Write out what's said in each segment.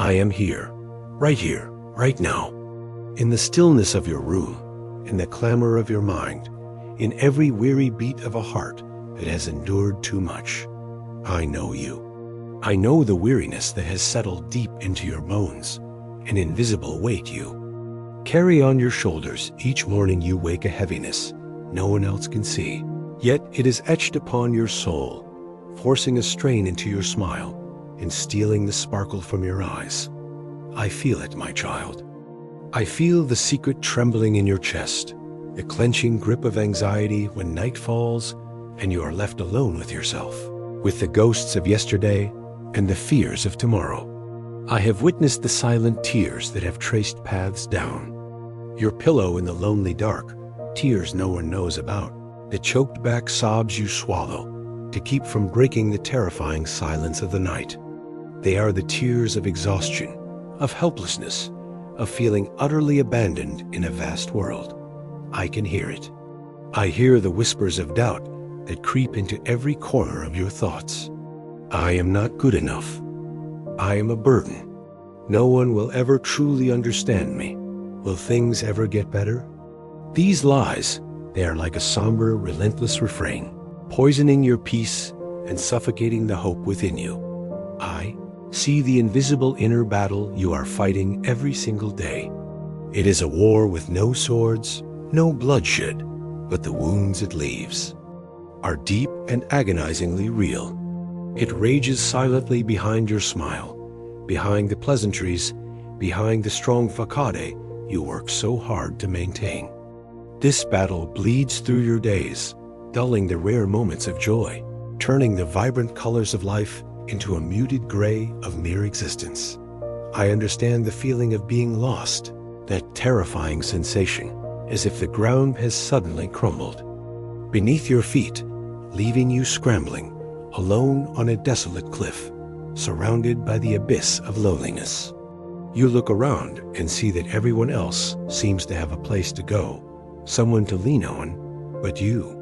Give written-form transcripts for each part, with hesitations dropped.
I am here, right now, in the stillness of your room, in the clamor of your mind, in every weary beat of a heart that has endured too much. I know you. I know the weariness that has settled deep into your bones, an invisible weight you carry on your shoulders. Each morning you wake a heaviness no one else can see, yet it is etched upon your soul, forcing a strain into your smile and stealing the sparkle from your eyes. I feel it, my child. I feel the secret trembling in your chest, the clenching grip of anxiety when night falls and you are left alone with yourself, with the ghosts of yesterday and the fears of tomorrow. I have witnessed the silent tears that have traced paths down. Your pillow in the lonely dark, tears no one knows about, the choked back sobs you swallow to keep from breaking the terrifying silence of the night. They are the tears of exhaustion, of helplessness, of feeling utterly abandoned in a vast world. I can hear it. I hear the whispers of doubt that creep into every corner of your thoughts. I am not good enough. I am a burden. No one will ever truly understand me. Will things ever get better? These lies, they are like a somber, relentless refrain, poisoning your peace and suffocating the hope within you. I see the invisible inner battle you are fighting every single day. It is a war with no swords, no bloodshed, but the wounds it leaves are deep and agonizingly real. It rages silently behind your smile, behind the pleasantries, behind the strong facade you work so hard to maintain. This battle bleeds through your days, dulling the rare moments of joy, turning the vibrant colors of life into a muted gray of mere existence. I understand the feeling of being lost, that terrifying sensation, as if the ground has suddenly crumbled beneath your feet, leaving you scrambling, alone on a desolate cliff, surrounded by the abyss of loneliness. You look around and see that everyone else seems to have a place to go, someone to lean on, but you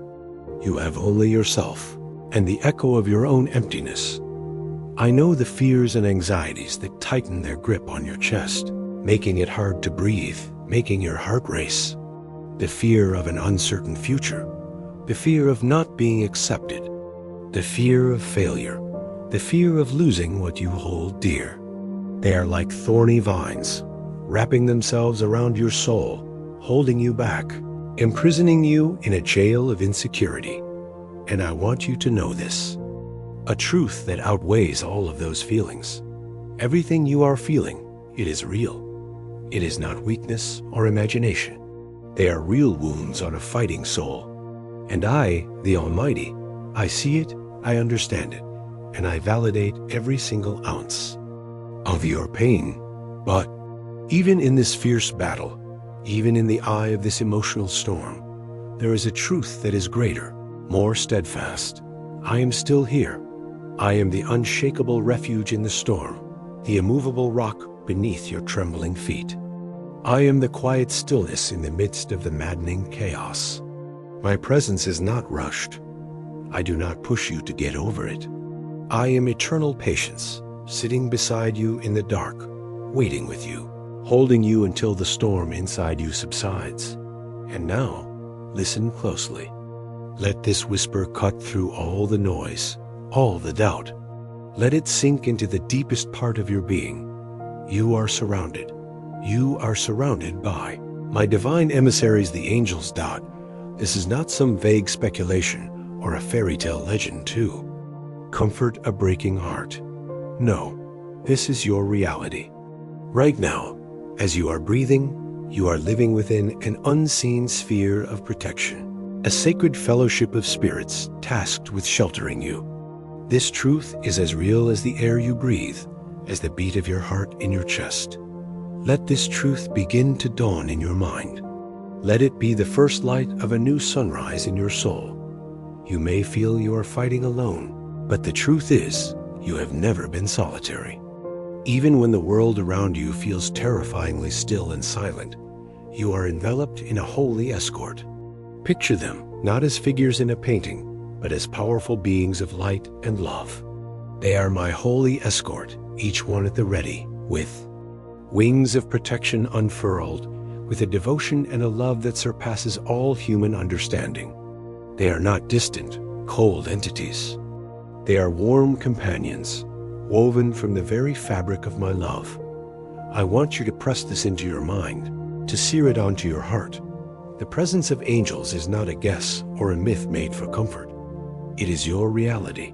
have only yourself and the echo of your own emptiness. I know the fears and anxieties that tighten their grip on your chest, making it hard to breathe, making your heart race. The fear of an uncertain future, the fear of not being accepted, the fear of failure, the fear of losing what you hold dear. They are like thorny vines, wrapping themselves around your soul, holding you back, imprisoning you in a jail of insecurity. And I want you to know this, a truth that outweighs all of those feelings. Everything you are feeling, it is real. It is not weakness or imagination. They are real wounds on a fighting soul. And I, the Almighty, I see it, I understand it, and I validate every single ounce of your pain. But even in this fierce battle, even in the eye of this emotional storm, there is a truth that is greater, more steadfast. I am still here. I am the unshakable refuge in the storm, the immovable rock beneath your trembling feet. I am the quiet stillness in the midst of the maddening chaos. My presence is not rushed. I do not push you to get over it. I am eternal patience, sitting beside you in the dark, waiting with you, holding you until the storm inside you subsides. And now, listen closely. Let this whisper cut through all the noise, all the doubt. Let it sink into the deepest part of your being. You are surrounded. You are surrounded by my divine emissaries, the angels. This is not some vague speculation or a fairy tale legend to comfort a breaking heart. No, this is your reality. Right now, as you are breathing, you are living within an unseen sphere of protection, a sacred fellowship of spirits tasked with sheltering you. This truth is as real as the air you breathe, as the beat of your heart in your chest. Let this truth begin to dawn in your mind. Let it be the first light of a new sunrise in your soul. You may feel you are fighting alone, but the truth is, you have never been solitary. Even when the world around you feels terrifyingly still and silent, you are enveloped in a holy escort. Picture them not as figures in a painting, but as powerful beings of light and love. They are my holy escort, each one at the ready, with wings of protection unfurled, with a devotion and a love that surpasses all human understanding. They are not distant, cold entities. They are warm companions, woven from the very fabric of my love. I want you to press this into your mind, to sear it onto your heart. The presence of angels is not a guess or a myth made for comfort. It is your reality.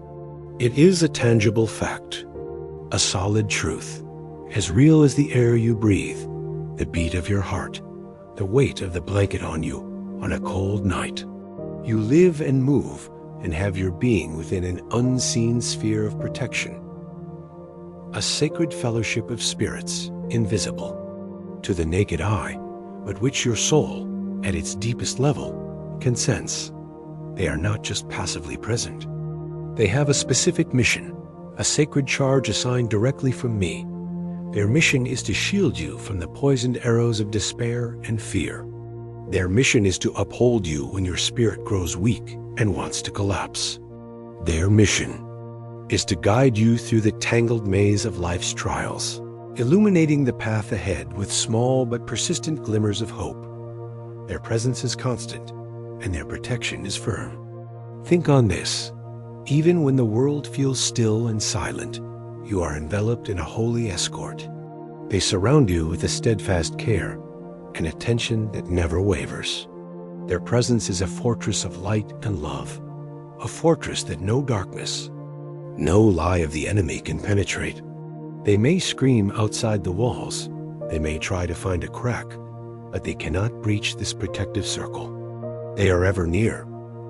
It is a tangible fact, a solid truth, as real as the air you breathe, the beat of your heart, the weight of the blanket on you on a cold night. You live and move and have your being within an unseen sphere of protection, a sacred fellowship of spirits, invisible to the naked eye, but which your soul, at its deepest level, can sense. They are not just passively present. They have a specific mission, a sacred charge assigned directly from me. Their mission is to shield you from the poisoned arrows of despair and fear. Their mission is to uphold you when your spirit grows weak and wants to collapse. Their mission is to guide you through the tangled maze of life's trials, illuminating the path ahead with small but persistent glimmers of hope. Their presence is constant, and their protection is firm. Think on this. Even when the world feels still and silent, you are enveloped in a holy escort. They surround you with a steadfast care, an attention that never wavers. Their presence is a fortress of light and love, a fortress that no darkness, no lie of the enemy can penetrate. They may scream outside the walls, they may try to find a crack, but they cannot breach this protective circle. They are ever near,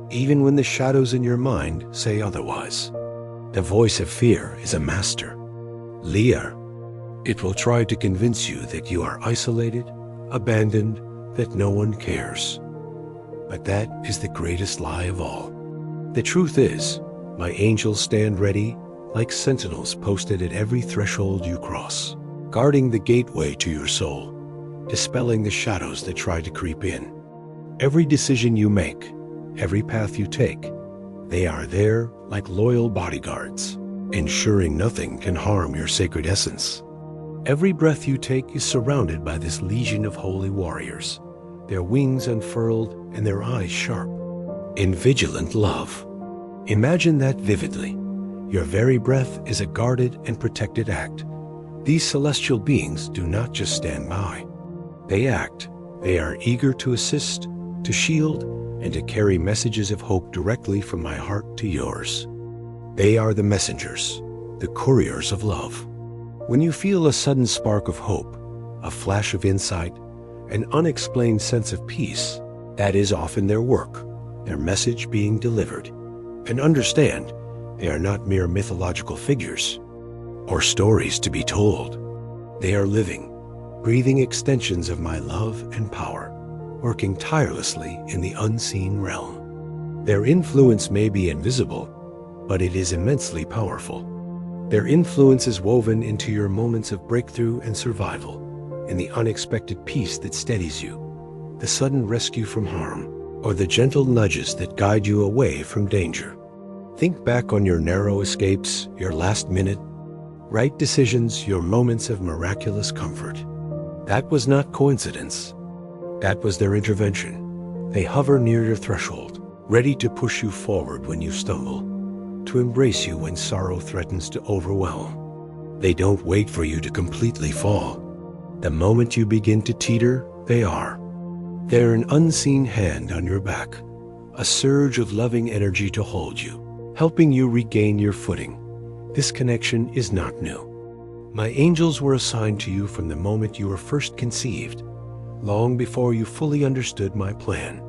even when the shadows in your mind say otherwise. The voice of fear is a master. Lear. It will try to convince you that you are isolated, abandoned, that no one cares. But that is the greatest lie of all. The truth is, my angels stand ready like sentinels posted at every threshold you cross, guarding the gateway to your soul, dispelling the shadows that try to creep in. Every decision you make, every path you take, they are there like loyal bodyguards, ensuring nothing can harm your sacred essence. Every breath you take is surrounded by this legion of holy warriors, their wings unfurled and their eyes sharp, in vigilant love. Imagine that vividly. Your very breath is a guarded and protected act. These celestial beings do not just stand by. They act. They are eager to assist, to shield, and to carry messages of hope directly from my heart to yours. They are the messengers, the couriers of love. When you feel a sudden spark of hope, a flash of insight, an unexplained sense of peace, that is often their work, their message being delivered. And understand, they are not mere mythological figures or stories to be told. They are living, breathing extensions of my love and power, working tirelessly in the unseen realm. Their influence may be invisible, but it is immensely powerful. Their influence is woven into your moments of breakthrough and survival, in the unexpected peace that steadies you, the sudden rescue from harm, or the gentle nudges that guide you away from danger. Think back on your narrow escapes, your last-minute, right decisions, your moments of miraculous comfort. That was not coincidence. That was their intervention. They hover near your threshold, ready to push you forward when you stumble, to embrace you when sorrow threatens to overwhelm. They don't wait for you to completely fall. The moment you begin to teeter, they are. They're an unseen hand on your back, a surge of loving energy to hold you, helping you regain your footing. This connection is not new. My angels were assigned to you from the moment you were first conceived, long before you fully understood my plan.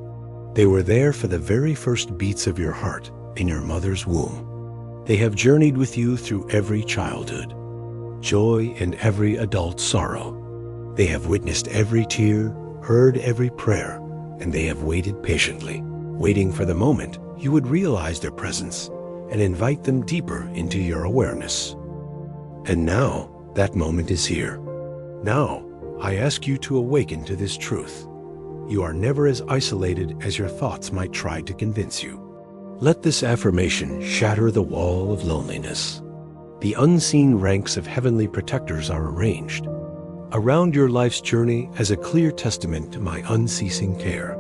They were there for the very first beats of your heart in your mother's womb. They have journeyed with you through every childhood, joy and every adult sorrow. They have witnessed every tear, heard every prayer, and they have waited patiently, waiting for the moment you would realize their presence and invite them deeper into your awareness. And now, that moment is here. Now, I ask you to awaken to this truth. You are never as isolated as your thoughts might try to convince you. Let this affirmation shatter the wall of loneliness. The unseen ranks of heavenly protectors are arranged around your life's journey as a clear testament to my unceasing care.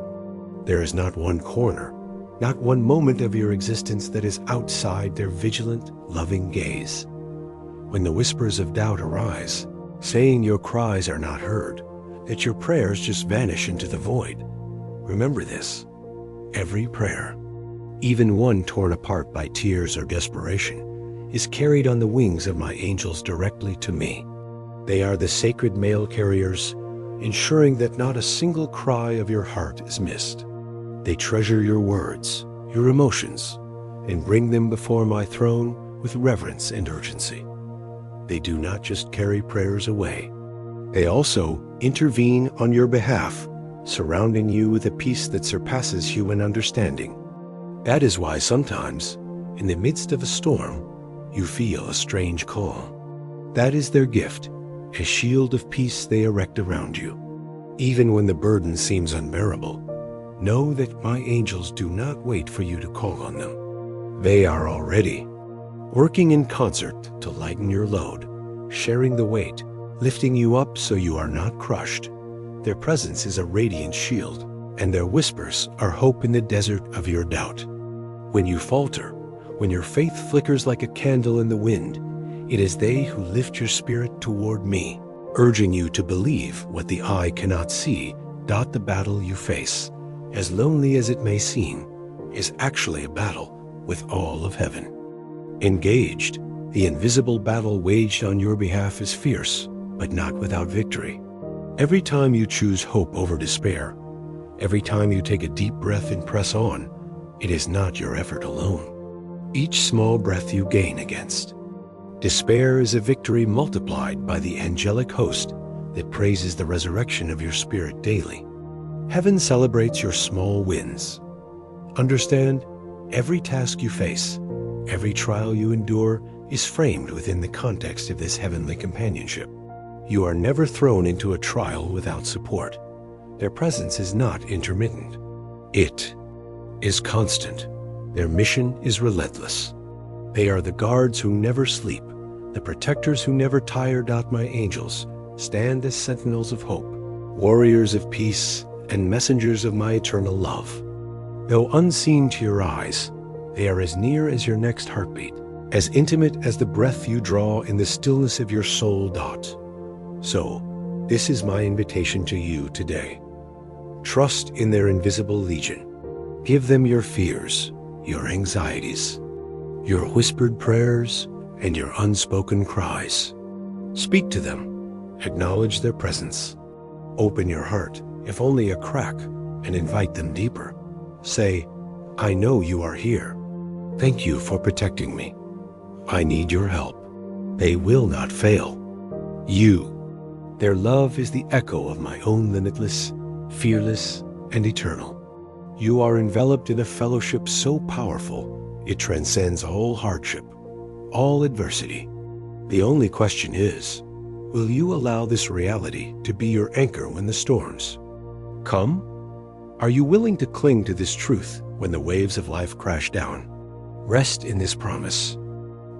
There is not one corner, not one moment of your existence that is outside their vigilant, loving gaze. When the whispers of doubt arise, saying your cries are not heard, that your prayers just vanish into the void, remember this: every prayer, even one torn apart by tears or desperation, is carried on the wings of my angels directly to me. They are the sacred mail carriers, ensuring that not a single cry of your heart is missed. They treasure your words, your emotions, and bring them before my throne with reverence and urgency. They do not just carry prayers away. They also intervene on your behalf, surrounding you with a peace that surpasses human understanding. That is why sometimes, in the midst of a storm, you feel a strange calm. That is their gift, a shield of peace they erect around you. Even when the burden seems unbearable, know that my angels do not wait for you to call on them. They are already working in concert to lighten your load, sharing the weight, lifting you up so you are not crushed. Their presence is a radiant shield, and their whispers are hope in the desert of your doubt. When you falter, when your faith flickers like a candle in the wind, it is they who lift your spirit toward me, urging you to believe what the eye cannot see. The battle you face, as lonely as it may seem, is actually a battle with all of heaven. Engaged, the invisible battle waged on your behalf is fierce, but not without victory. Every time you choose hope over despair, every time you take a deep breath and press on, it is not your effort alone. Each small breath you gain against despair is a victory multiplied by the angelic host that praises the resurrection of your spirit daily. Heaven celebrates your small wins. Understand, every task you face, every trial you endure is framed within the context of this heavenly companionship. You are never thrown into a trial without support. Their presence is not intermittent. It is constant. Their mission is relentless. They are the guards who never sleep, the protectors who never tire. My angels stand as sentinels of hope, warriors of peace, and messengers of my eternal love. Though unseen to your eyes, they are as near as your next heartbeat, as intimate as the breath you draw in the stillness of your soul. So, this is my invitation to you today. Trust in their invisible legion. Give them your fears, your anxieties, your whispered prayers, and your unspoken cries. Speak to them. Acknowledge their presence. Open your heart, if only a crack, and invite them deeper. Say, I know you are here. Thank you for protecting me. I need your help. They will not fail. Their love is the echo of my own limitless, fearless, and eternal. You are enveloped in a fellowship so powerful, it transcends all hardship, all adversity. The only question is, will you allow this reality to be your anchor when the storms come? Are you willing to cling to this truth when the waves of life crash down? Rest in this promise.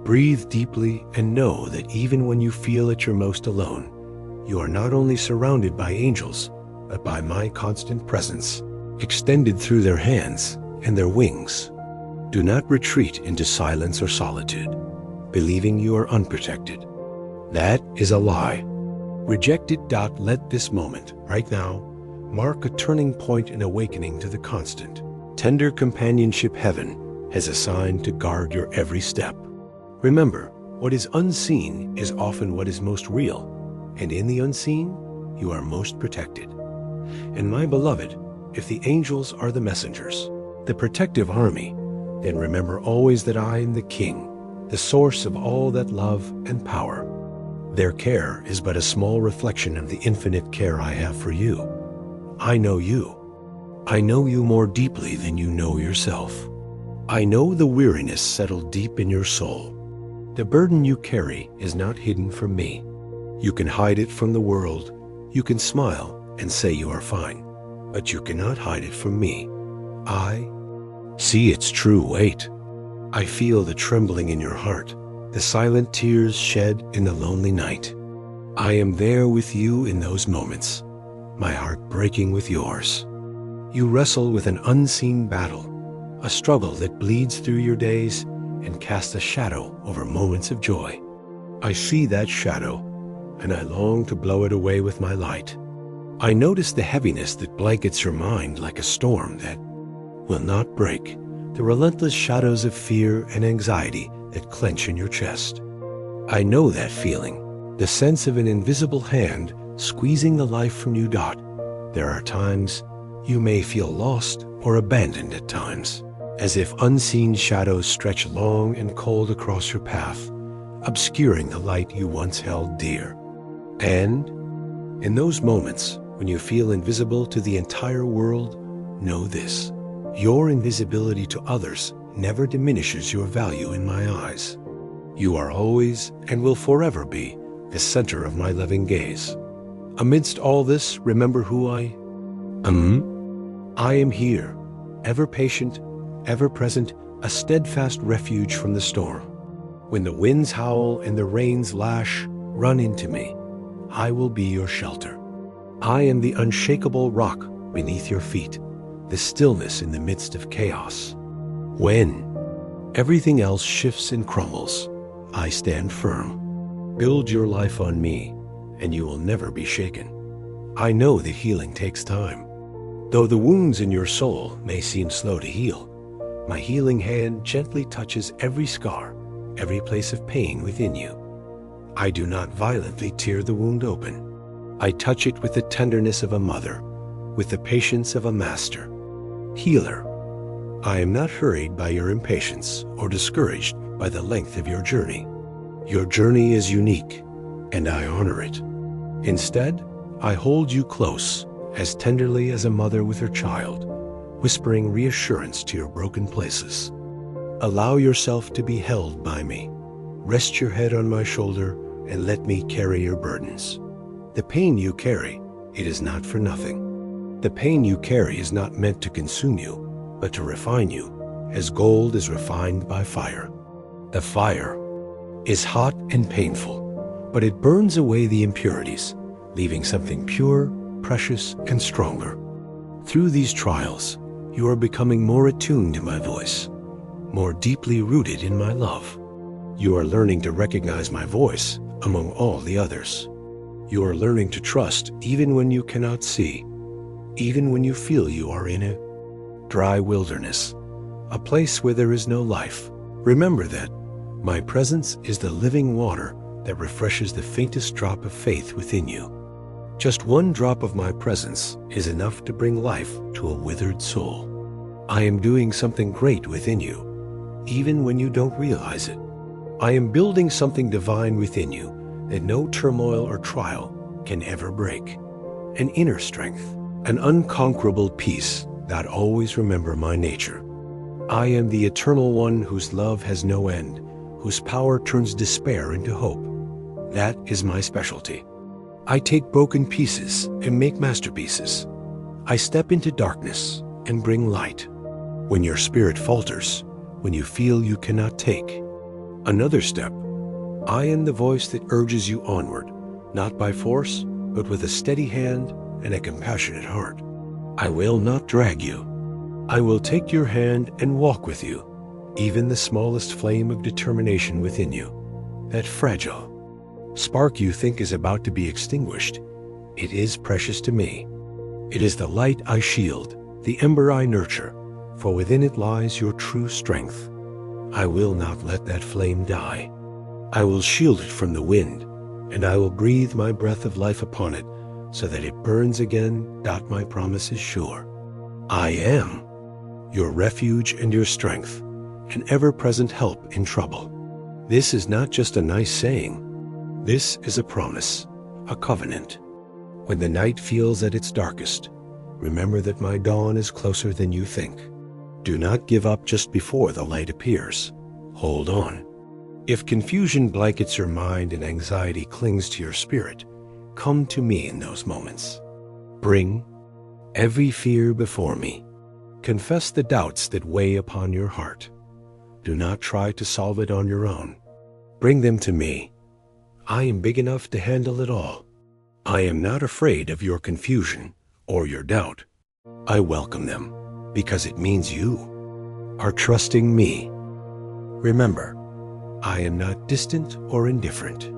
Breathe deeply and know that even when you feel at your most alone, you are not only surrounded by angels, but by my constant presence, extended through their hands and their wings. Do not retreat into silence or solitude, believing you are unprotected. That is a lie. Reject it. Let this moment, right now, mark a turning point in awakening to the constant, tender companionship heaven has assigned to guard your every step. Remember, what is unseen is often what is most real, and in the unseen, you are most protected. And my beloved, if the angels are the messengers, the protective army, then remember always that I am the King, the source of all that love and power. Their care is but a small reflection of the infinite care I have for you. I know you. I know you more deeply than you know yourself. I know the weariness settled deep in your soul. The burden you carry is not hidden from me. You can hide it from the world. You can smile and say you are fine, but you cannot hide it from me. I see its true weight. I feel the trembling in your heart, the silent tears shed in the lonely night. I am there with you in those moments, my heart breaking with yours. You wrestle with an unseen battle, a struggle that bleeds through your days and casts a shadow over moments of joy. I see that shadow, and I long to blow it away with my light. I notice the heaviness that blankets your mind like a storm that will not break, the relentless shadows of fear and anxiety that clench in your chest. I know that feeling, the sense of an invisible hand squeezing the life from you. There are times you may feel lost or abandoned at times, as if unseen shadows stretch long and cold across your path, obscuring the light you once held dear. And in those moments when you feel invisible to the entire world, know this: your invisibility to others never diminishes your value in my eyes. You are always and will forever be the center of my loving gaze. Amidst all this, remember who I am. I am here, ever patient, ever present, a steadfast refuge from the storm. When the winds howl and the rains lash, run into me. I will be your shelter. I am the unshakable rock beneath your feet, the stillness in the midst of chaos. When everything else shifts and crumbles, I stand firm. Build your life on me, and you will never be shaken. I know the healing takes time. Though the wounds in your soul may seem slow to heal, my healing hand gently touches every scar, every place of pain within you. I do not violently tear the wound open. I touch it with the tenderness of a mother, with the patience of a master. Healer, I am not hurried by your impatience or discouraged by the length of your journey. Your journey is unique, and I honor it. Instead, I hold you close, as tenderly as a mother with her child, whispering reassurance to your broken places. Allow yourself to be held by me. Rest your head on my shoulder and let me carry your burdens. The pain you carry, it is not for nothing. The pain you carry is not meant to consume you, but to refine you, as gold is refined by fire. The fire is hot and painful, but it burns away the impurities, leaving something pure, precious, and stronger. Through these trials, you are becoming more attuned to my voice, more deeply rooted in my love. You are learning to recognize my voice among all the others. You are learning to trust even when you cannot see, even when you feel you are in a dry wilderness, a place where there is no life. Remember that my presence is the living water that refreshes the faintest drop of faith within you. Just one drop of my presence is enough to bring life to a withered soul. I am doing something great within you, even when you don't realize it. I am building something divine within you that no turmoil or trial can ever break. An inner strength, an unconquerable peace that always remember my nature. I am the eternal one whose love has no end, whose power turns despair into hope. That is my specialty. I take broken pieces and make masterpieces. I step into darkness and bring light. When your spirit falters, when you feel you cannot take another step, I am the voice that urges you onward, not by force, but with a steady hand and a compassionate heart. I will not drag you. I will take your hand and walk with you, even the smallest flame of determination within you, that fragile spark you think is about to be extinguished. It is precious to me. It is the light I shield, the ember I nurture, for within it lies your true strength. I will not let that flame die. I will shield it from the wind, and I will breathe my breath of life upon it, so that it burns again. My promise is sure. I am your refuge and your strength, an ever-present help in trouble. This is not just a nice saying. This is a promise, a covenant. When the night feels at its darkest, remember that my dawn is closer than you think. Do not give up just before the light appears. Hold on. If confusion blankets your mind and anxiety clings to your spirit, come to me in those moments. Bring every fear before me. Confess the doubts that weigh upon your heart. Do not try to solve it on your own. Bring them to me. I am big enough to handle it all. I am not afraid of your confusion or your doubt. I welcome them because it means you are trusting me. Remember, I am not distant or indifferent.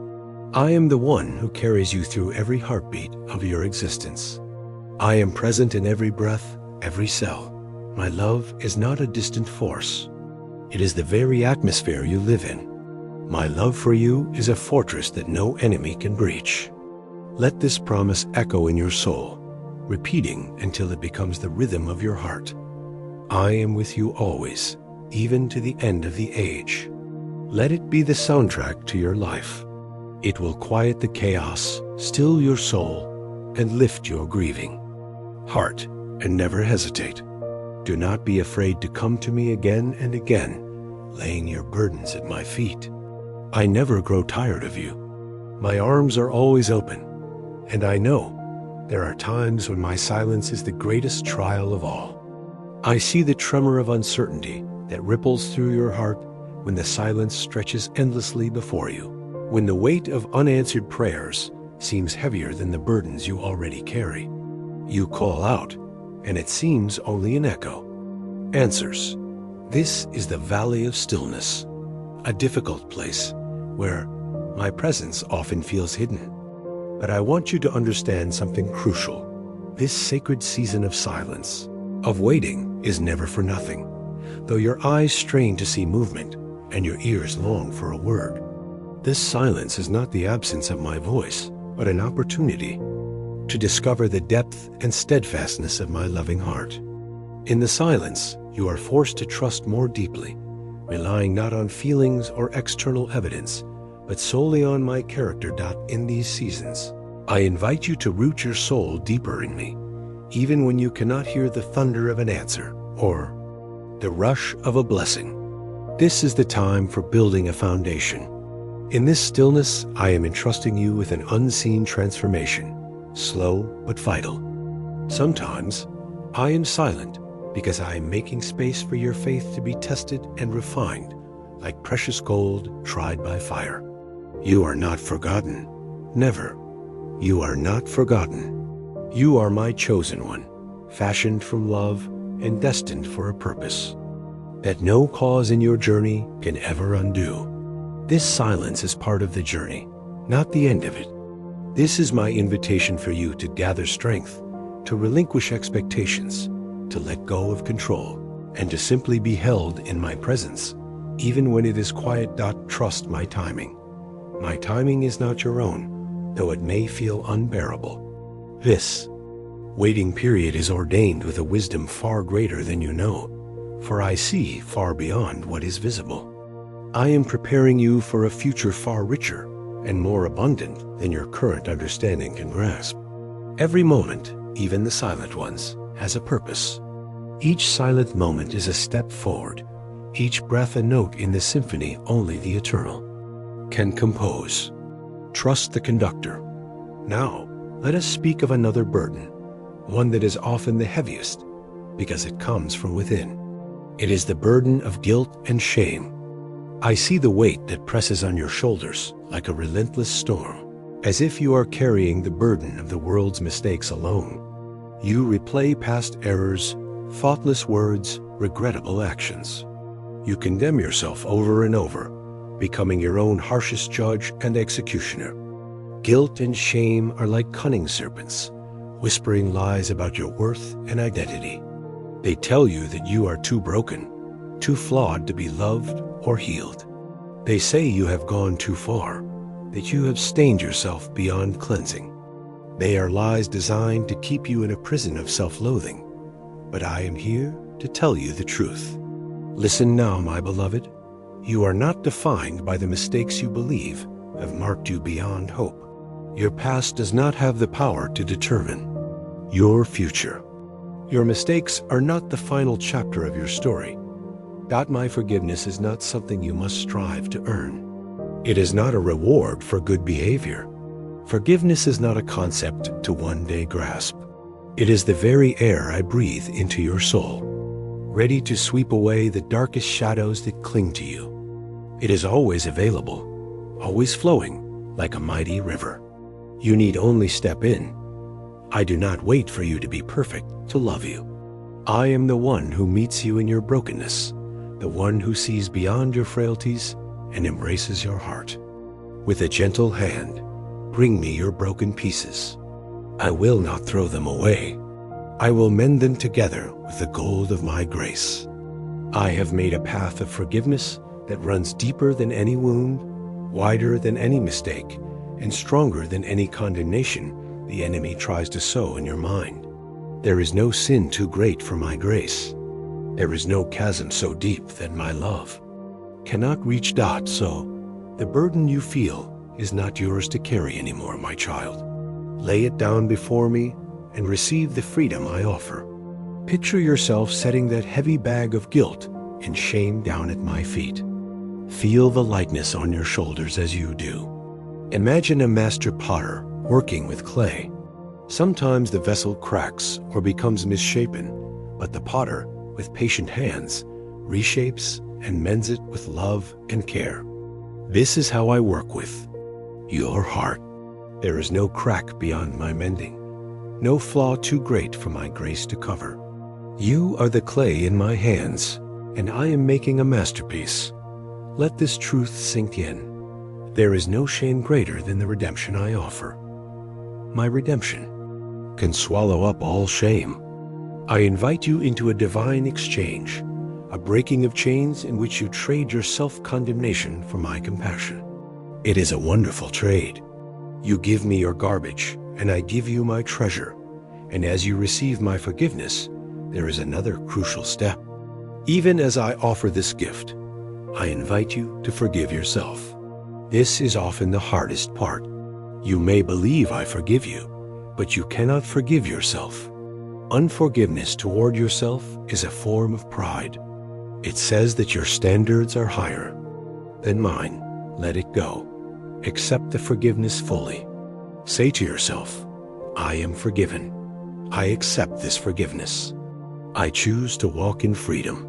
I am the one who carries you through every heartbeat of your existence. I am present in every breath, every cell. My love is not a distant force. It is the very atmosphere you live in. My love for you is a fortress that no enemy can breach. Let this promise echo in your soul, repeating until it becomes the rhythm of your heart. I am with you always, even to the end of the age. Let it be the soundtrack to your life. It will quiet the chaos, still your soul, and lift your grieving heart, and never hesitate. Do not be afraid to come to me again and again, laying your burdens at my feet. I never grow tired of you. My arms are always open, and I know there are times when my silence is the greatest trial of all. I see the tremor of uncertainty that ripples through your heart when the silence stretches endlessly before you, when the weight of unanswered prayers seems heavier than the burdens you already carry. You call out, and it seems only an echo. Answers. This is the valley of stillness, a difficult place where my presence often feels hidden. But I want you to understand something crucial. This sacred season of silence, of waiting, is never for nothing. Though your eyes strain to see movement and your ears long for a word, this silence is not the absence of my voice, but an opportunity to discover the depth and steadfastness of my loving heart. In the silence, you are forced to trust more deeply, relying not on feelings or external evidence, but solely on my character. In these seasons, I invite you to root your soul deeper in me, even when you cannot hear the thunder of an answer or the rush of a blessing. This is the time for building a foundation. In this stillness, I am entrusting you with an unseen transformation, slow but vital. Sometimes I am silent because I am making space for your faith to be tested and refined like precious gold tried by fire. You are not forgotten. Never. You are not forgotten. You are my chosen one, fashioned from love and destined for a purpose that no cause in your journey can ever undo. This silence is part of the journey, not the end of it. This is my invitation for you to gather strength, to relinquish expectations, to let go of control, and to simply be held in my presence, even when it is quiet. Trust my timing. My timing is not your own, though it may feel unbearable. This waiting period is ordained with a wisdom far greater than you know, for I see far beyond what is visible. I am preparing you for a future far richer and more abundant than your current understanding can grasp. Every moment, even the silent ones, has a purpose. Each silent moment is a step forward, each breath a note in the symphony only the eternal can compose. Trust the conductor. Now, let us speak of another burden, one that is often the heaviest because it comes from within. It is the burden of guilt and shame. I see the weight that presses on your shoulders like a relentless storm, as if you are carrying the burden of the world's mistakes alone. You replay past errors, thoughtless words, regrettable actions. You condemn yourself over and over, becoming your own harshest judge and executioner. Guilt and shame are like cunning serpents, whispering lies about your worth and identity. They tell you that you are too broken, too flawed to be loved or healed. They say you have gone too far, that you have stained yourself beyond cleansing. They are lies designed to keep you in a prison of self-loathing. But I am here to tell you the truth. Listen now, my beloved. You are not defined by the mistakes you believe have marked you beyond hope. Your past does not have the power to determine your future. Your mistakes are not the final chapter of your story. My forgiveness is not something you must strive to earn. It is not a reward for good behavior. Forgiveness is not a concept to one day grasp. It is the very air I breathe into your soul, ready to sweep away the darkest shadows that cling to you. It is always available, always flowing like a mighty river. You need only step in. I do not wait for you to be perfect to love you. I am the one who meets you in your brokenness, the one who sees beyond your frailties and embraces your heart. With a gentle hand, bring me your broken pieces. I will not throw them away. I will mend them together with the gold of my grace. I have made a path of forgiveness that runs deeper than any wound, wider than any mistake, and stronger than any condemnation the enemy tries to sow in your mind. There is no sin too great for my grace. There is no chasm so deep that my love cannot reach. So the burden you feel is not yours to carry anymore, my child. Lay it down before me and receive the freedom I offer. Picture yourself setting that heavy bag of guilt and shame down at my feet. Feel the lightness on your shoulders as you do. Imagine a master potter working with clay. Sometimes the vessel cracks or becomes misshapen, but the potter, with patient hands, reshapes and mends it with love and care. This is how I work with your heart. There is no crack beyond my mending, no flaw too great for my grace to cover. You are the clay in my hands, and I am making a masterpiece. Let this truth sink in. There is no shame greater than the redemption I offer. My redemption can swallow up all shame. I invite you into a divine exchange, a breaking of chains in which you trade your self-condemnation for my compassion. It is a wonderful trade. You give me your garbage, and I give you my treasure. And as you receive my forgiveness, there is another crucial step. Even as I offer this gift, I invite you to forgive yourself. This is often the hardest part. You may believe I forgive you, but you cannot forgive yourself. Unforgiveness toward yourself is a form of pride. It says that your standards are higher than mine. Let it go. Accept the forgiveness fully. Say to yourself, I am forgiven. I accept this forgiveness. I choose to walk in freedom.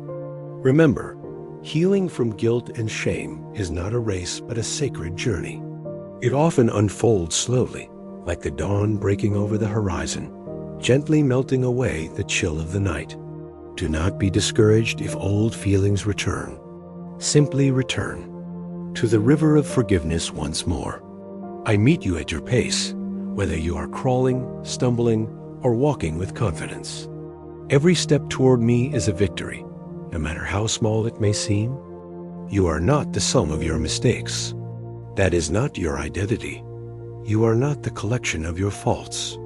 Remember, healing from guilt and shame is not a race but a sacred journey. It often unfolds slowly, like the dawn breaking over the horizon, gently melting away the chill of the night. Do not be discouraged if old feelings return. Simply return to the river of forgiveness once more. I meet you at your pace, whether you are crawling, stumbling, or walking with confidence. Every step toward me is a victory, no matter how small it may seem. You are not the sum of your mistakes. That is not your identity. You are not the collection of your faults.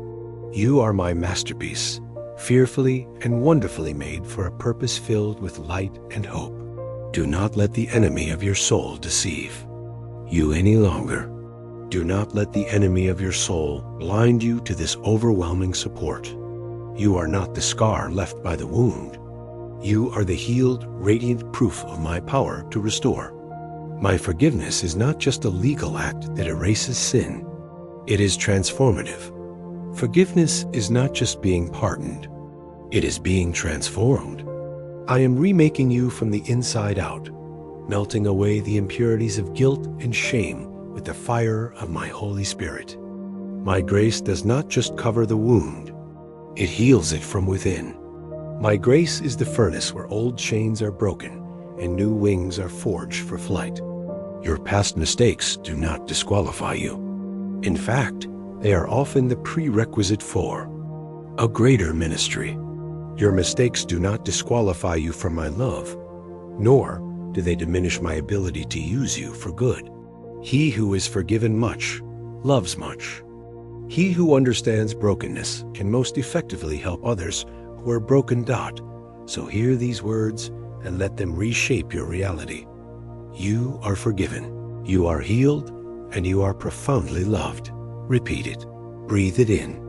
You are my masterpiece, fearfully and wonderfully made for a purpose filled with light and hope. Do not let the enemy of your soul deceive you any longer. Do not let the enemy of your soul blind you to this overwhelming support. You are not the scar left by the wound. You are the healed, radiant proof of my power to restore. My forgiveness is not just a legal act that erases sin. It is transformative. Forgiveness is not just being pardoned. It is being transformed. I am remaking you from the inside out, melting away the impurities of guilt and shame with the fire of my Holy Spirit. My grace does not just cover the wound, it heals it from within. My grace is the furnace where old chains are broken and new wings are forged for flight. Your past mistakes do not disqualify you. In fact, they are often the prerequisite for a greater ministry. Your mistakes do not disqualify you from my love, nor do they diminish my ability to use you for good. He who is forgiven much loves much. He who understands brokenness can most effectively help others who are broken. So hear these words and let them reshape your reality. You are forgiven, you are healed, and you are profoundly loved. Repeat it. Breathe it in.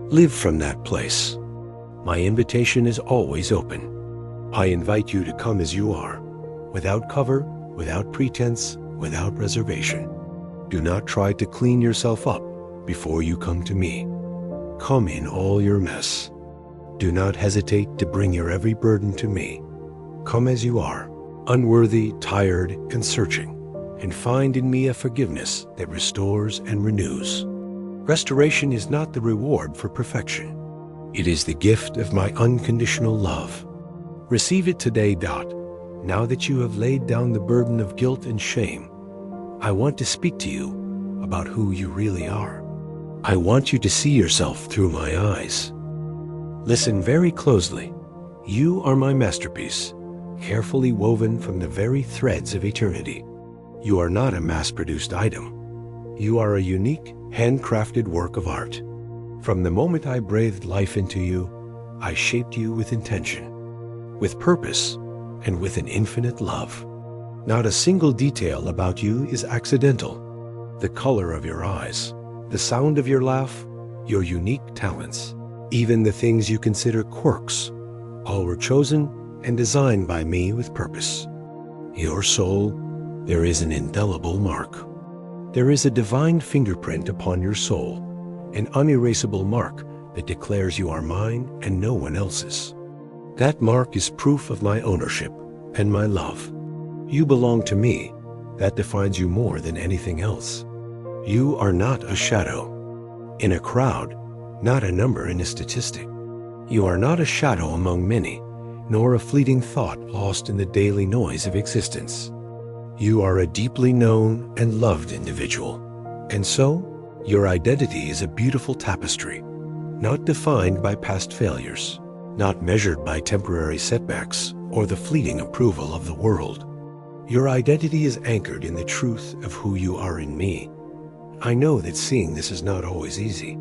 Live from that place. My invitation is always open. I invite you to come as you are, without cover, without pretense, without reservation. Do not try to clean yourself up before you come to me. Come in all your mess. Do not hesitate to bring your every burden to me. Come as you are, unworthy, tired, and searching, and find in me a forgiveness that restores and renews. Restoration is not the reward for perfection. It is the gift of my unconditional love. Receive it today. Now that you have laid down the burden of guilt and shame, I want to speak to you about who you really are. I want you to see yourself through my eyes. Listen very closely. You are my masterpiece, carefully woven from the very threads of eternity. You are not a mass-produced item. You are a unique, handcrafted work of art. From the moment I breathed life into you, I shaped you with intention, with purpose, and with an infinite love. Not a single detail about you is accidental. The color of your eyes, the sound of your laugh, your unique talents, even the things you consider quirks, all were chosen and designed by me with purpose. Your soul, there is an indelible mark. There is a divine fingerprint upon your soul, an unerasable mark that declares you are mine and no one else's. That mark is proof of my ownership and my love. You belong to me. That defines you more than anything else. You are not a shadow in a crowd, not a number in a statistic. You are not a shadow among many, nor a fleeting thought lost in the daily noise of existence. You are a deeply known and loved individual, and so your identity is a beautiful tapestry, not defined by past failures, not measured by temporary setbacks or the fleeting approval of the world. Your identity is anchored in the truth of who you are in me. I know that seeing this is not always easy.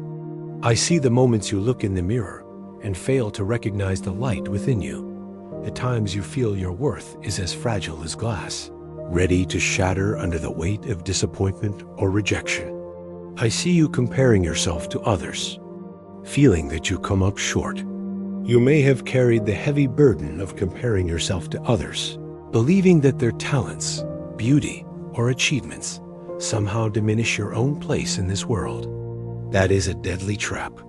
I see the moments you look in the mirror and fail to recognize the light within you, the times you feel your worth is as fragile as glass, ready to shatter under the weight of disappointment or rejection. I see you comparing yourself to others, feeling that you come up short. You may have carried the heavy burden of comparing yourself to others, believing that their talents, beauty, or achievements somehow diminish your own place in this world. That is a deadly trap,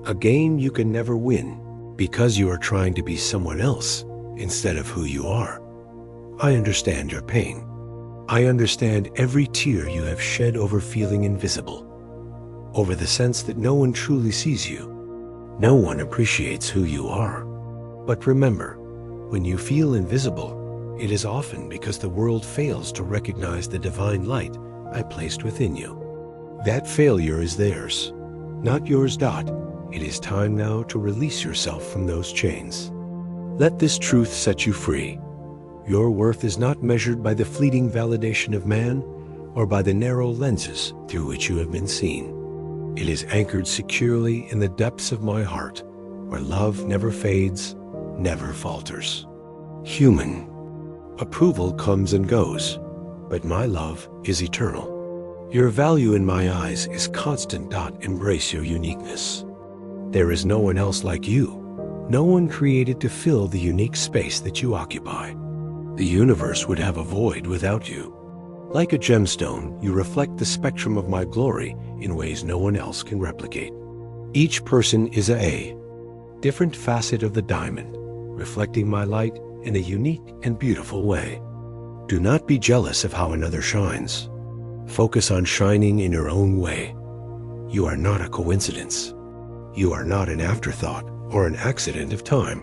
a game you can never win because you are trying to be someone else instead of who you are. I understand your pain. I understand every tear you have shed over feeling invisible, over the sense that no one truly sees you. No one appreciates who you are. But remember, when you feel invisible, it is often because the world fails to recognize the divine light I placed within you. That failure is theirs, not yours. It is time now to release yourself from those chains. Let this truth set you free. Your worth is not measured by the fleeting validation of man or by the narrow lenses through which you have been seen. It is anchored securely in the depths of my heart, where love never fades, never falters. Human approval comes and goes, but my love is eternal. Your value in my eyes is constant. Embrace your uniqueness. There is no one else like you, no one created to fill the unique space that you occupy. The universe would have a void without you. Like a gemstone, you reflect the spectrum of my glory in ways no one else can replicate. Each person is a different facet of the diamond, reflecting my light in a unique and beautiful way. Do not be jealous of how another shines. Focus on shining in your own way. You are not a coincidence. You are not an afterthought or an accident of time.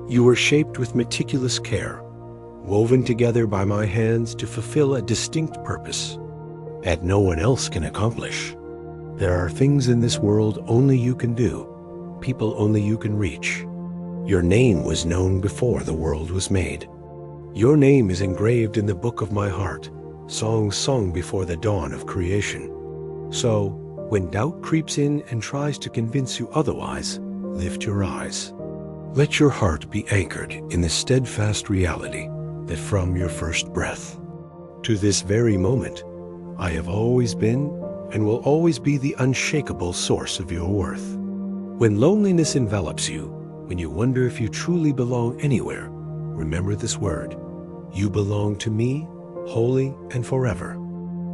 You were shaped with meticulous care, woven together by my hands to fulfill a distinct purpose that no one else can accomplish. There are things in this world only you can do, people only you can reach. Your name was known before the world was made. Your name is engraved in the book of my heart, songs sung before the dawn of creation. So, when doubt creeps in and tries to convince you otherwise, lift your eyes. Let your heart be anchored in the steadfast reality that from your first breath to this very moment, I have always been and will always be the unshakable source of your worth. When loneliness envelops you, when you wonder if you truly belong anywhere, remember this word. You belong to me, wholly and forever.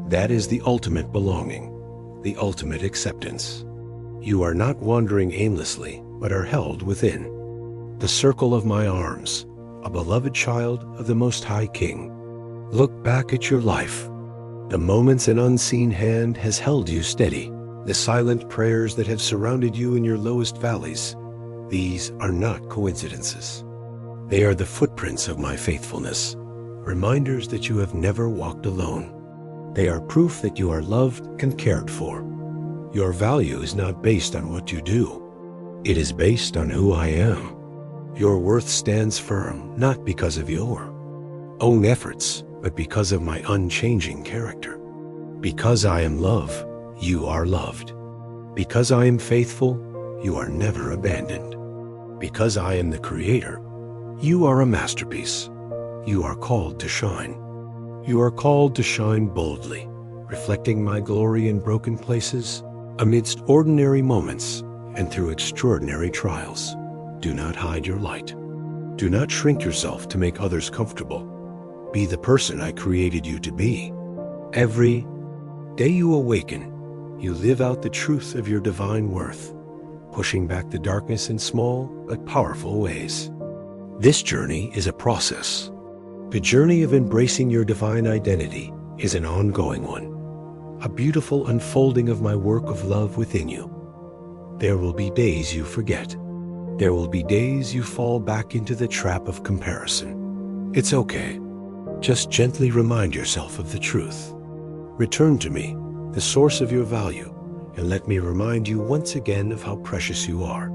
That is the ultimate belonging, the ultimate acceptance. You are not wandering aimlessly, but are held within the circle of my arms, a beloved child of the Most High King. Look back at your life. The moments an unseen hand has held you steady, the silent prayers that have surrounded you in your lowest valleys, these are not coincidences. They are the footprints of my faithfulness, reminders that you have never walked alone. They are proof that you are loved and cared for. Your value is not based on what you do. It is based on who I am. Your worth stands firm, not because of your own efforts, but because of my unchanging character. Because I am love, you are loved. Because I am faithful, you are never abandoned. Because I am the creator, you are a masterpiece. You are called to shine. You are called to shine boldly, reflecting my glory in broken places, amidst ordinary moments and through extraordinary trials. Do not hide your light. Do not shrink yourself to make others comfortable. Be the person I created you to be. Every day you awaken, you live out the truth of your divine worth, pushing back the darkness in small but powerful ways. This journey is a process. The journey of embracing your divine identity is an ongoing one, a beautiful unfolding of my work of love within you. There will be days you forget. There will be days you fall back into the trap of comparison. It's okay. Just gently remind yourself of the truth. Return to me, the source of your value, and let me remind you once again of how precious you are.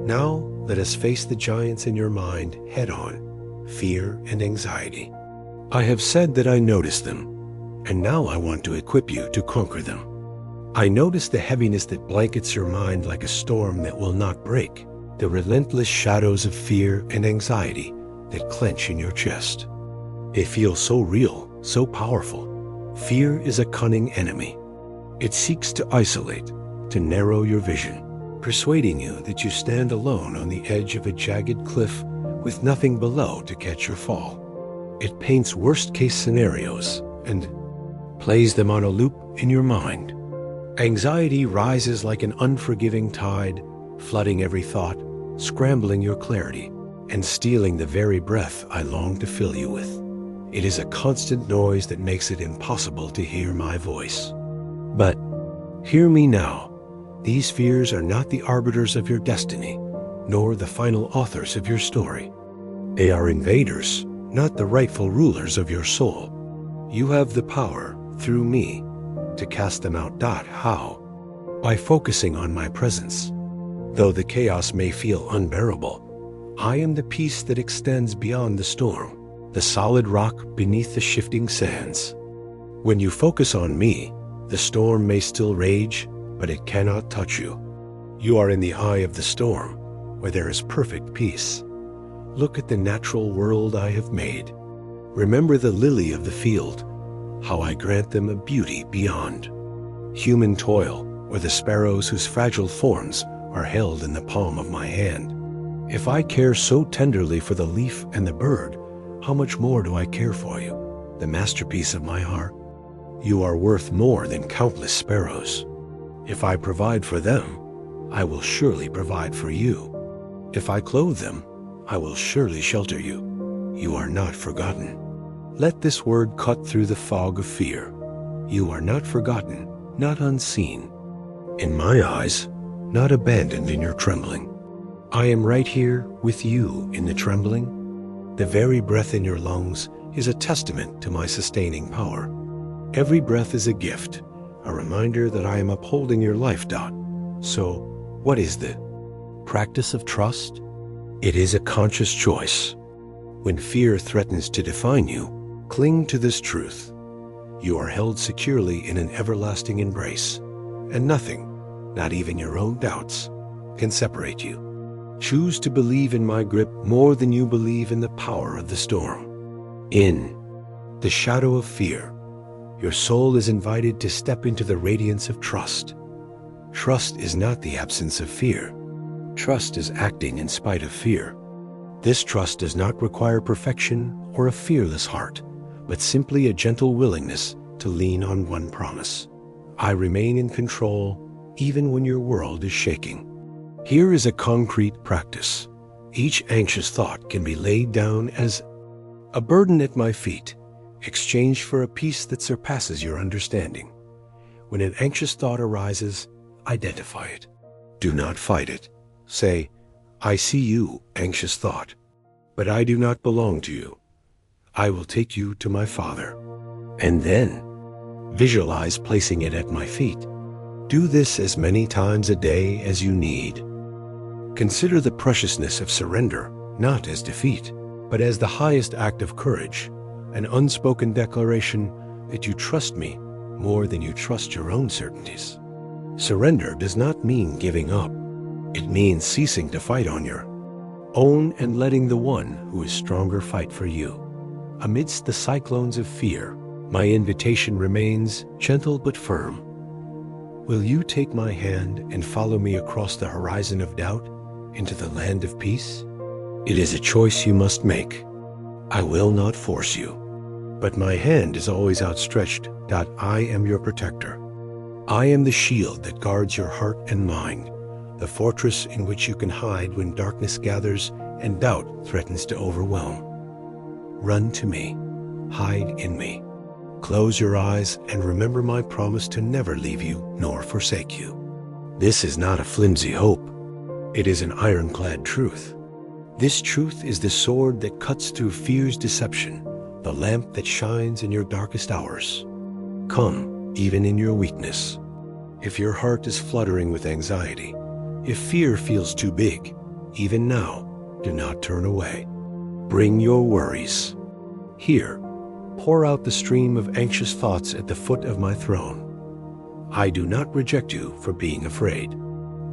Now, let us face the giants in your mind head on, fear and anxiety. I have said that I notice them, and now I want to equip you to conquer them. I notice the heaviness that blankets your mind like a storm that will not break, the relentless shadows of fear and anxiety that clench in your chest. They feel so real, so powerful. Fear is a cunning enemy. It seeks to isolate, to narrow your vision, persuading you that you stand alone on the edge of a jagged cliff with nothing below to catch your fall. It paints worst-case scenarios and plays them on a loop in your mind. Anxiety rises like an unforgiving tide, flooding every thought, scrambling your clarity, and stealing the very breath I long to fill you with. It is a constant noise that makes it impossible to hear my voice. But hear me now. These fears are not the arbiters of your destiny, nor the final authors of your story. They are invaders, not the rightful rulers of your soul. You have the power, through me, to cast them out. How? By focusing on my presence. Though the chaos may feel unbearable, I am the peace that extends beyond the storm, the solid rock beneath the shifting sands. When you focus on me, the storm may still rage, but it cannot touch you. You are in the eye of the storm, where there is perfect peace. Look at the natural world I have made. Remember the lily of the field, how I grant them a beauty beyond human toil, or the sparrows whose fragile forms are held in the palm of my hand. If I care so tenderly for the leaf and the bird, how much more do I care for you, the masterpiece of my heart? You are worth more than countless sparrows. If I provide for them, I will surely provide for you. If I clothe them, I will surely shelter you. You are not forgotten. Let this word cut through the fog of fear. You are not forgotten, not unseen. In my eyes, not abandoned in your trembling. I am right here with you in the trembling. The very breath in your lungs is a testament to my sustaining power. Every breath is a gift, a reminder that I am upholding your life. So, what is the practice of trust? It is a conscious choice. When fear threatens to define you, cling to this truth. You are held securely in an everlasting embrace, and nothing, not even your own doubts, can separate you. Choose to believe in my grip more than you believe in the power of the storm. In the shadow of fear, your soul is invited to step into the radiance of trust. Trust is not the absence of fear. Trust is acting in spite of fear. This trust does not require perfection or a fearless heart, but simply a gentle willingness to lean on one promise. I remain in control even when your world is shaking. Here is a concrete practice. Each anxious thought can be laid down as a burden at my feet, exchange for a peace that surpasses your understanding. When an anxious thought arises, identify it. Do not fight it. Say, I see you, anxious thought, but I do not belong to you. I will take you to my Father. And then, visualize placing it at my feet. Do this as many times a day as you need. Consider the preciousness of surrender, not as defeat, but as the highest act of courage, an unspoken declaration that you trust me more than you trust your own certainties. Surrender does not mean giving up. It means ceasing to fight on your own and letting the one who is stronger fight for you. Amidst the cyclones of fear, my invitation remains gentle but firm. Will you take my hand and follow me across the horizon of doubt into the land of peace? It is a choice you must make. I will not force you, but my hand is always outstretched. I am your protector. I am the shield that guards your heart and mind, the fortress in which you can hide when darkness gathers and doubt threatens to overwhelm. Run to me, hide in me. Close your eyes and remember my promise to never leave you nor forsake you. This is not a flimsy hope. It is an ironclad truth. This truth is the sword that cuts through fear's deception, the lamp that shines in your darkest hours. Come, even in your weakness. If your heart is fluttering with anxiety, if fear feels too big, even now, do not turn away. Bring your worries. Here, pour out the stream of anxious thoughts at the foot of my throne. I do not reject you for being afraid.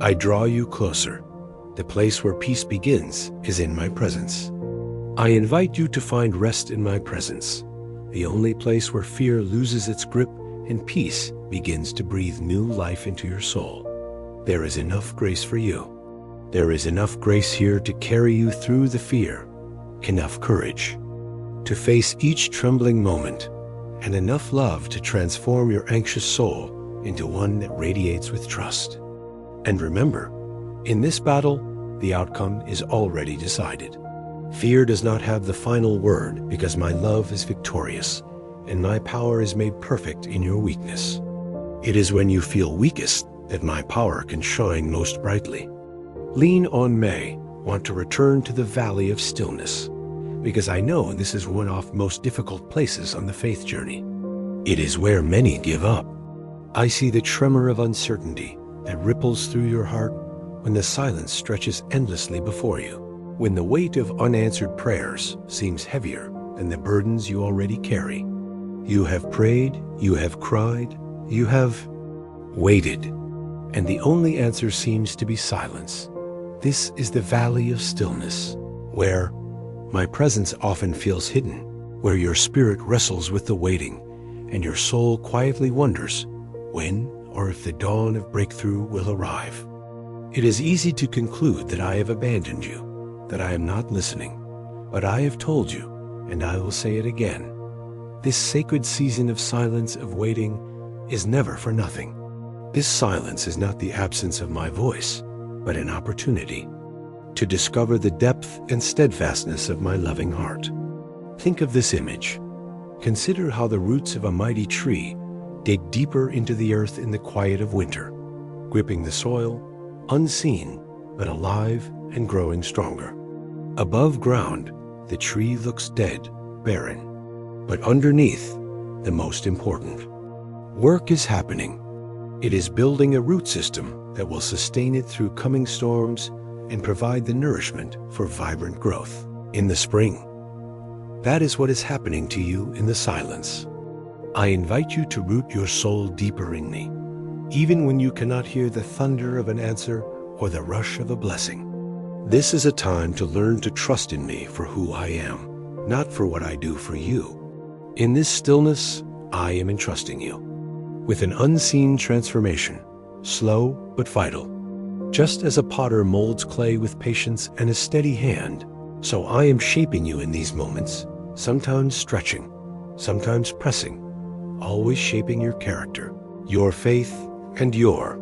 I draw you closer. The place where peace begins is in my presence. I invite you to find rest in my presence, the only place where fear loses its grip and peace begins to breathe new life into your soul. There is enough grace for you. There is enough grace here to carry you through the fear, enough courage to face each trembling moment, and enough love to transform your anxious soul into one that radiates with trust. And remember, in this battle, the outcome is already decided. Fear does not have the final word because my love is victorious, and my power is made perfect in your weakness. It is when you feel weakest that my power can shine most brightly. Lean on me, want to return to the valley of stillness, because I know this is one of the most difficult places on the faith journey. It is where many give up. I see the tremor of uncertainty that ripples through your heart when the silence stretches endlessly before you, when the weight of unanswered prayers seems heavier than the burdens you already carry. You have prayed, you have cried, you have waited, and the only answer seems to be silence. This is the valley of stillness, where my presence often feels hidden, where your spirit wrestles with the waiting, and your soul quietly wonders when or if the dawn of breakthrough will arrive. It is easy to conclude that I have abandoned you, that I am not listening, but I have told you, and I will say it again. This sacred season of silence, of waiting, is never for nothing. This silence is not the absence of my voice, but an opportunity to discover the depth and steadfastness of my loving heart. Think of this image. Consider how the roots of a mighty tree dig deeper into the earth in the quiet of winter, gripping the soil, unseen but alive and growing stronger. Above ground, the tree looks dead, barren, but underneath, the most important. Work is happening. It is building a root system that will sustain it through coming storms and provide the nourishment for vibrant growth in the spring. That is what is happening to you in the silence. I invite you to root your soul deeper in me, even when you cannot hear the thunder of an answer or the rush of a blessing. This is a time to learn to trust in me for who I am, not for what I do for you. In this stillness, I am entrusting you with an unseen transformation, slow but vital. Just as a potter molds clay with patience and a steady hand, so I am shaping you in these moments, sometimes stretching, sometimes pressing, always shaping your character, your faith, and your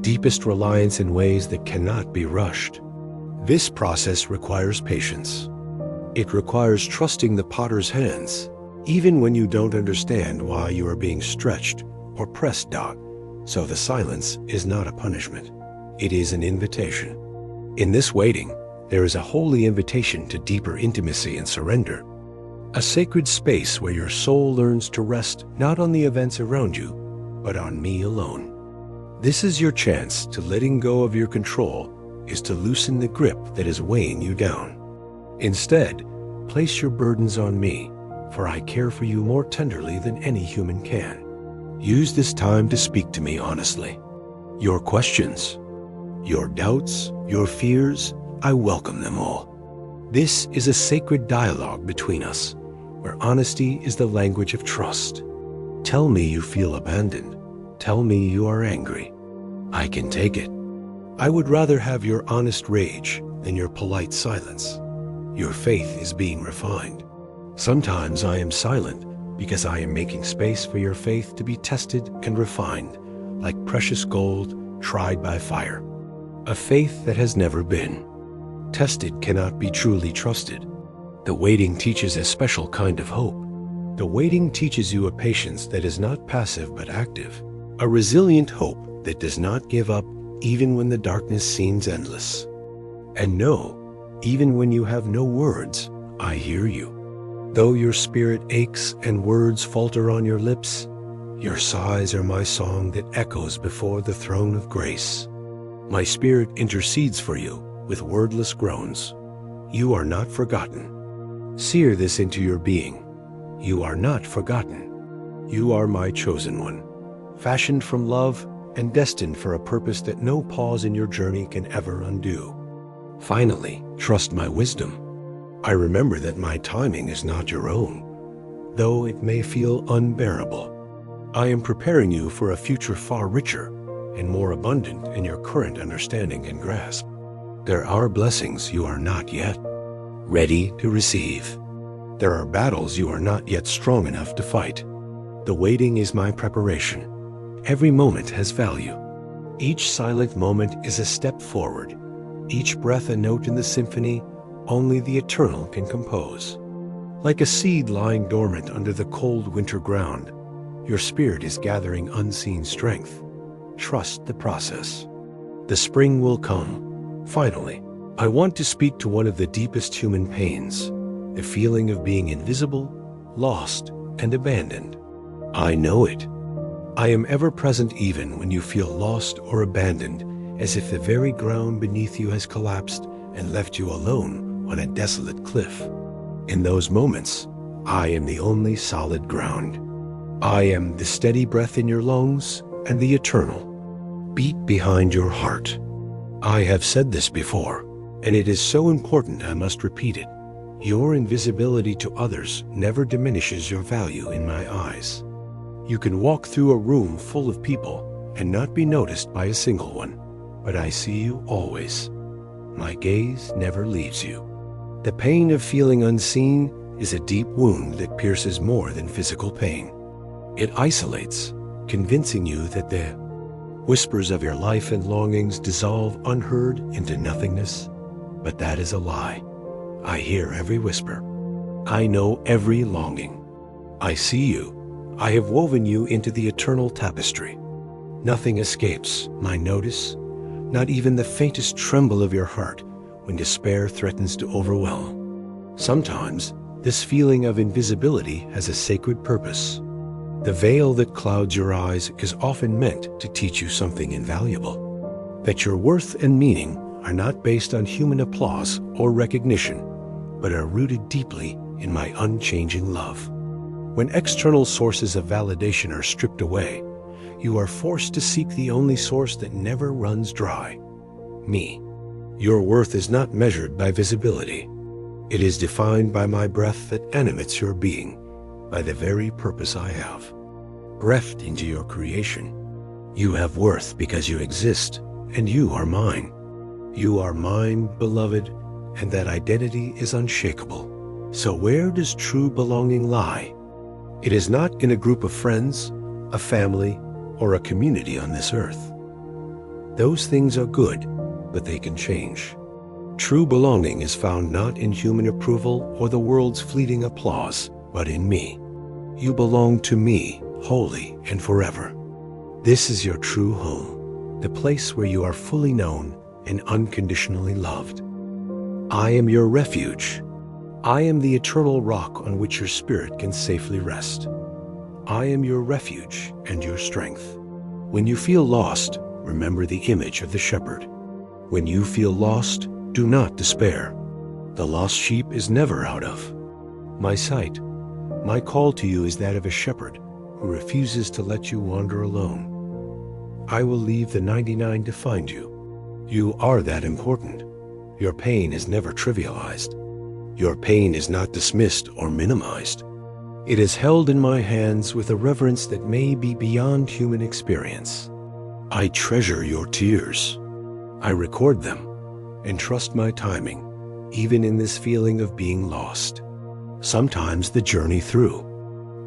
deepest reliance in ways that cannot be rushed. This process requires patience. It requires trusting the potter's hands, even when you don't understand why you are being stretched or pressed down. So the silence is not a punishment. It is an invitation. In this waiting, there is a holy invitation to deeper intimacy and surrender. A sacred space where your soul learns to rest not on the events around you, but on me alone. This is your chance to letting go of your control is to loosen the grip that is weighing you down. Instead, place your burdens on me, for I care for you more tenderly than any human can. Use this time to speak to me honestly. Your questions, your doubts, your fears, I welcome them all. This is a sacred dialogue between us, where honesty is the language of trust. Tell me you feel abandoned. Tell me you are angry. I can take it. I would rather have your honest rage than your polite silence. Your faith is being refined. Sometimes I am silent because I am making space for your faith to be tested and refined, like precious gold tried by fire. A faith that has never been. Tested cannot be truly trusted. The waiting teaches a special kind of hope. The waiting teaches you a patience that is not passive but active, a resilient hope that does not give up even when the darkness seems endless. And know, even when you have no words, I hear you. Though your spirit aches and words falter on your lips, your sighs are my song that echoes before the throne of grace. My spirit intercedes for you with wordless groans. You are not forgotten. Sear this into your being. You are not forgotten. You are my chosen one, fashioned from love and destined for a purpose that no pause in your journey can ever undo. Finally, trust my wisdom. I remember that my timing is not your own, though it may feel unbearable. I am preparing you for a future far richer and more abundant in your current understanding and grasp. There are blessings you are not yet ready to receive. There are battles you are not yet strong enough to fight. The waiting is my preparation. Every moment has value. Each silent moment is a step forward. Each breath a note in the symphony only the eternal can compose. Like a seed lying dormant under the cold winter ground, your spirit is gathering unseen strength. Trust the process. The spring will come. Finally, I want to speak to one of the deepest human pains, the feeling of being invisible, lost, and abandoned. I know it. I am ever present even when you feel lost or abandoned, as if the very ground beneath you has collapsed and left you alone on a desolate cliff. In those moments, I am the only solid ground. I am the steady breath in your lungs and the eternal beat behind your heart. I have said this before, and it is so important I must repeat it. Your invisibility to others never diminishes your value in my eyes. You can walk through a room full of people and not be noticed by a single one, but I see you always. My gaze never leaves you. The pain of feeling unseen is a deep wound that pierces more than physical pain. It isolates, convincing you that the whispers of your life and longings dissolve unheard into nothingness. But that is a lie. I hear every whisper. I know every longing. I see you. I have woven you into the eternal tapestry. Nothing escapes my notice, not even the faintest tremble of your heart when despair threatens to overwhelm. Sometimes, this feeling of invisibility has a sacred purpose. The veil that clouds your eyes is often meant to teach you something invaluable. That your worth and meaning are not based on human applause or recognition, but are rooted deeply in my unchanging love. When external sources of validation are stripped away, you are forced to seek the only source that never runs dry, me. Your worth is not measured by visibility. It is defined by my breath that animates your being, by the very purpose I have. Breathed into your creation. You have worth because you exist, and you are mine. You are mine, beloved, and that identity is unshakable. So where does true belonging lie? It is not in a group of friends, a family, or a community on this earth. Those things are good, but they can change. True belonging is found not in human approval or the world's fleeting applause, but in me. You belong to me, wholly and forever. This is your true home, the place where you are fully known and unconditionally loved. I am your refuge. I am the eternal rock on which your spirit can safely rest. I am your refuge and your strength. When you feel lost, remember the image of the shepherd. When you feel lost, do not despair. The lost sheep is never out of my sight. My call to you is that of a shepherd who refuses to let you wander alone. I will leave the 99 to find you. You are that important. Your pain is never trivialized. Your pain is not dismissed or minimized. It is held in my hands with a reverence that may be beyond human experience. I treasure your tears. I record them and trust my timing, even in this feeling of being lost. Sometimes the journey through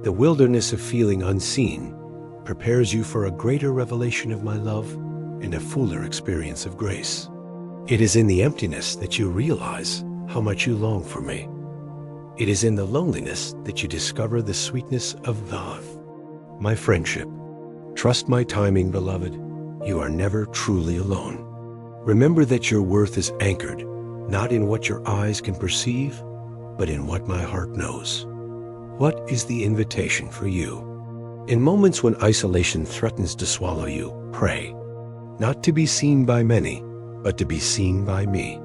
the wilderness of feeling unseen prepares you for a greater revelation of my love and a fuller experience of grace. It is in the emptiness that you realize how much you long for me. It is in the loneliness that you discover the sweetness of love. My friendship. Trust my timing, beloved. You are never truly alone. Remember that your worth is anchored, not in what your eyes can perceive, but in what my heart knows. What is the invitation for you? In moments when isolation threatens to swallow you, pray. Not to be seen by many, but to be seen by me.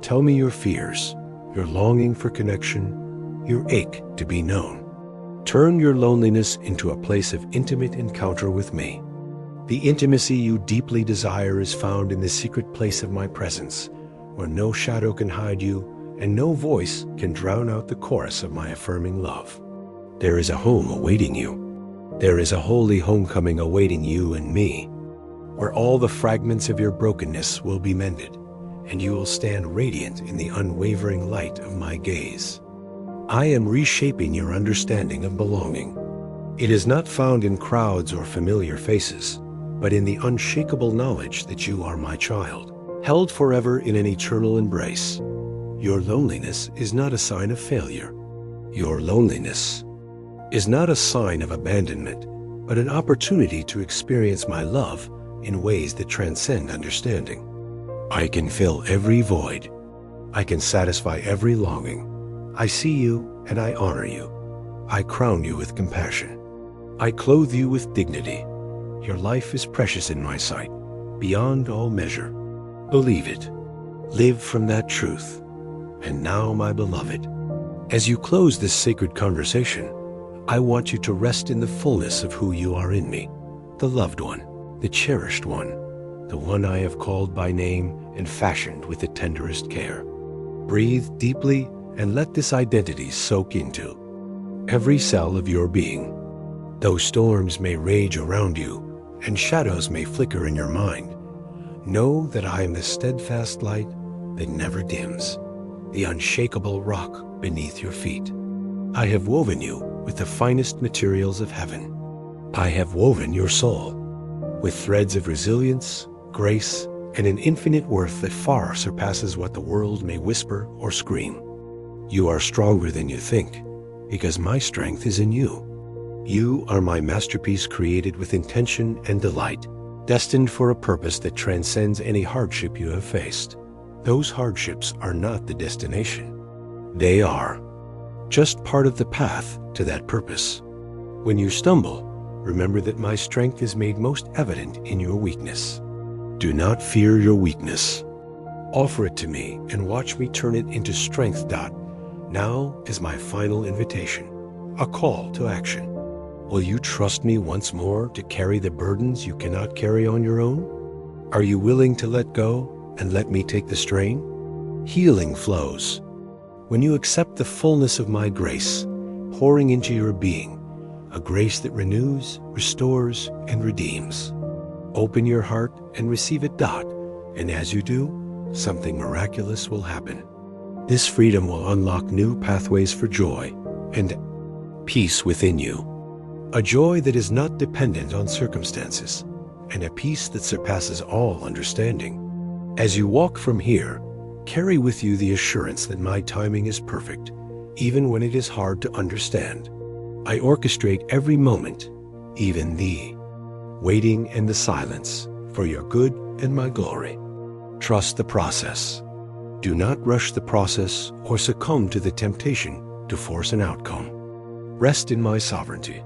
Tell me your fears, your longing for connection, your ache to be known. Turn your loneliness into a place of intimate encounter with me. The intimacy you deeply desire is found in the secret place of my presence, where no shadow can hide you and no voice can drown out the chorus of my affirming love. There is a home awaiting you. There is a holy homecoming awaiting you and me, where all the fragments of your brokenness will be mended, and you will stand radiant in the unwavering light of my gaze. I am reshaping your understanding of belonging. It is not found in crowds or familiar faces, but in the unshakable knowledge that you are my child, held forever in an eternal embrace. Your loneliness is not a sign of failure. Your loneliness is not a sign of abandonment, but an opportunity to experience my love in ways that transcend understanding. I can fill every void. I can satisfy every longing. I see you and I honor you. I crown you with compassion. I clothe you with dignity. Your life is precious in my sight, beyond all measure. Believe it. Live from that truth. And now, my beloved, as you close this sacred conversation, I want you to rest in the fullness of who you are in me, the loved one, the cherished one, the one I have called by name and fashioned with the tenderest care. Breathe deeply and let this identity soak into every cell of your being. Though storms may rage around you and shadows may flicker in your mind, know that I am the steadfast light that never dims, the unshakable rock beneath your feet. I have woven you with the finest materials of heaven. I have woven your soul with threads of resilience, grace, and an infinite worth that far surpasses what the world may whisper or scream. You are stronger than you think, because my strength is in you. You are my masterpiece created with intention and delight, destined for a purpose that transcends any hardship you have faced. Those hardships are not the destination. They are just part of the path to that purpose. When you stumble, remember that my strength is made most evident in your weakness. Do not fear your weakness. Offer it to me and watch me turn it into strength. Now is my final invitation, a call to action. Will you trust me once more to carry the burdens you cannot carry on your own? Are you willing to let go and let me take the strain? Healing flows when you accept the fullness of my grace, pouring into your being, a grace that renews, restores, and redeems. Open your heart and receive it. And as you do, something miraculous will happen. This freedom will unlock new pathways for joy and peace within you. A joy that is not dependent on circumstances, and a peace that surpasses all understanding. As you walk from here, carry with you the assurance that my timing is perfect, even when it is hard to understand. I orchestrate every moment, even thee, waiting in the silence for your good and my glory. Trust the process. Do not rush the process or succumb to the temptation to force an outcome. Rest in my sovereignty.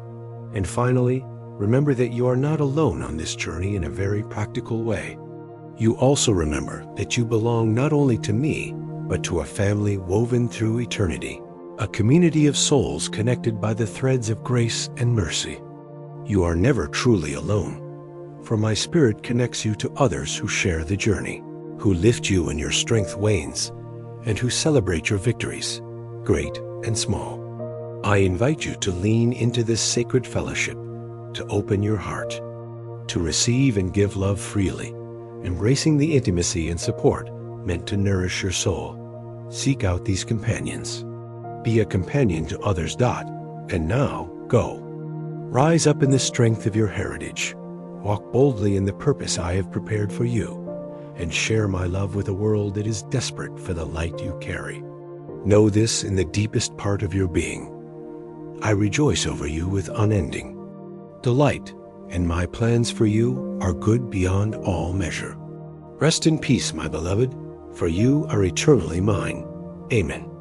And finally, remember that you are not alone on this journey in a very practical way. You also remember that you belong not only to me, but to a family woven through eternity, a community of souls connected by the threads of grace and mercy. You are never truly alone, for my spirit connects you to others who share the journey, who lift you when your strength wanes, and who celebrate your victories, great and small. I invite you to lean into this sacred fellowship, to open your heart, to receive and give love freely, embracing the intimacy and support meant to nourish your soul. Seek out these companions. Be a companion to others. And now, go. Rise up in the strength of your heritage. Walk boldly in the purpose I have prepared for you, and share my love with a world that is desperate for the light you carry. Know this in the deepest part of your being. I rejoice over you with unending delight, and my plans for you are good beyond all measure. Rest in peace, my beloved, for you are eternally mine. Amen.